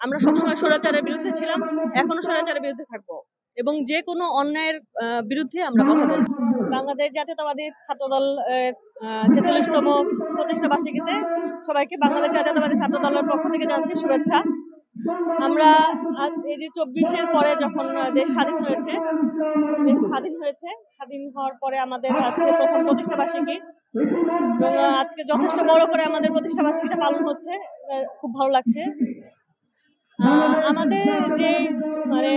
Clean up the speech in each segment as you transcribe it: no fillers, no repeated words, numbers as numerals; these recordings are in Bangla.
আমরা সবসময় স্বৈরাচারের বিরুদ্ধে ছিলাম, এখনো স্বৈরাচারের বিরুদ্ধে থাকবো এবং যে কোনো অন্যায়ের বিরুদ্ধে আমরা কথা বলবো। বাংলাদেশ জাতীয়তাবাদী ছাত্রদল ৪৬তম প্রতিষ্ঠা বার্ষিকীতে সবাইকে বাংলাদেশ জাতীয়তাবাদী ছাত্রদলের পক্ষ থেকে জানাচ্ছি শুভেচ্ছা। আমরা এই যে ২৪-এর পরে যখন দেশ স্বাধীন হয়েছে, স্বাধীন হওয়ার পরে আমাদের আজকে প্রথম প্রতিষ্ঠা বার্ষিকী এবং আজকে যথেষ্ট বড় করে আমাদের প্রতিষ্ঠা বার্ষিকীটা পালন হচ্ছে, খুব ভালো লাগছে। আমাদের যে মানে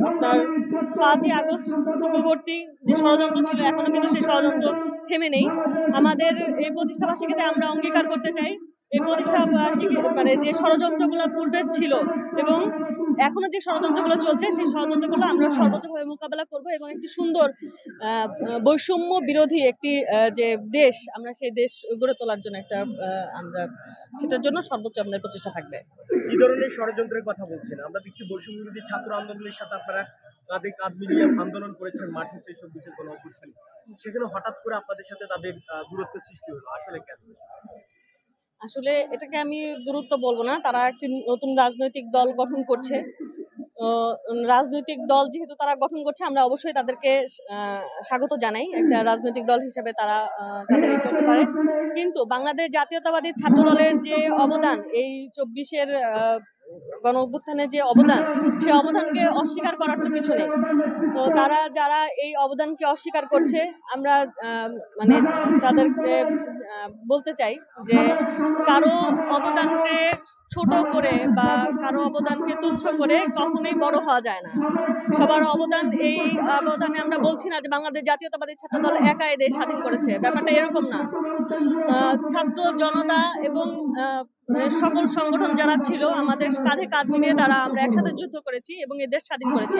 আপনার ৫ই আগস্ট পূর্ববর্তী যে ষড়যন্ত্র ছিল, এখনো কিন্তু সেই ষড়যন্ত্র থেমে নেই। আমাদের এই প্রতিষ্ঠা বার্ষিকীতে আমরা অঙ্গীকার করতে চাই এই প্রতিষ্ঠা বার্ষিকী মানে যে ষড়যন্ত্রগুলো পূর্বে ছিল এবং এখনো যে ষড়যন্ত্রগুলো চলছে, সেই ষড়যন্ত্রগুলো আমরা সর্বোচ্চভাবে মোকাবেলা করব এবং একটি সুন্দর বৈষম্য বিরোধী একটি যে দেশ, আমরা সেই দেশ গড়ে তোলার জন্য একটা আমরা সেটার জন্য সর্বোচ্চ আমাদের প্রচেষ্টা থাকবে। কি ধরনের ষড়যন্ত্রের কথা বলছেন? আমরা দেখছি বৈষম্য বিরোধী ছাত্র আন্দোলনের সাথে আপনারা কাঁধে কাঁধ মিলিয়ে আন্দোলন করেছেন মাঠে, সেই সব বিষয়ে কোনো অভ্যুত্থান, সেখানে হঠাৎ করে আপনাদের সাথে তাদের দূরত্ব সৃষ্টি হলো, আসলে কেন? আসলে এটাকে আমি দূরত্ব বলবো না, তারা একটি নতুন রাজনৈতিক দল গঠন করছে। রাজনৈতিক দল যেহেতু তারা গঠন করছে, আমরা অবশ্যই তাদেরকে স্বাগত জানাই। একটা রাজনৈতিক দল হিসেবে তারা তাদের করতে পারে, কিন্তু বাংলাদেশ জাতীয়তাবাদী ছাত্র দলের যে অবদান, এই ২৪-এর গণ অভ্যুত্থানের যে অবদান, সে অবদানকে অস্বীকার করার তো কিছু নেই। তো তারা যারা এই অবদানকে অস্বীকার করছে, আমরা মানে তাদেরকে বলতে চাই যে কারো অবদানকে ছোট করে বা কারো অবদানকে তুচ্ছ করে কখনোই বড় হওয়া যায় না। সবার অবদান, এই অবদানে আমরা বলছি না যে বাংলাদেশ জাতীয়তাবাদী ছাত্রদল একা এই দেশ স্বাধীন করেছে, ব্যাপারটা এরকম না। ছাত্র জনতা এবং সকল সংগঠন যারা ছিল, আমাদের কাঁধে কাঁধ মিলিয়ে আমরা একসাথে যুদ্ধ করেছি এবং এই দেশ স্বাধীন করেছি,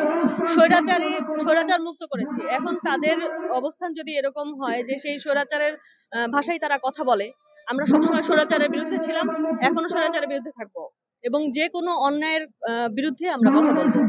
স্বৈরাচার মুক্ত করেছি। এখন তাদের অবস্থান যদি এরকম হয় যে সেই স্বৈরাচারের ভাষায় তারা কথা বলে, আমরা সবসময় স্বৈরাচারের বিরুদ্ধে ছিলাম, এখনো স্বৈরাচারের বিরুদ্ধে থাকবো এবং যে কোনো অন্যায়ের বিরুদ্ধে আমরা কথা বলবো।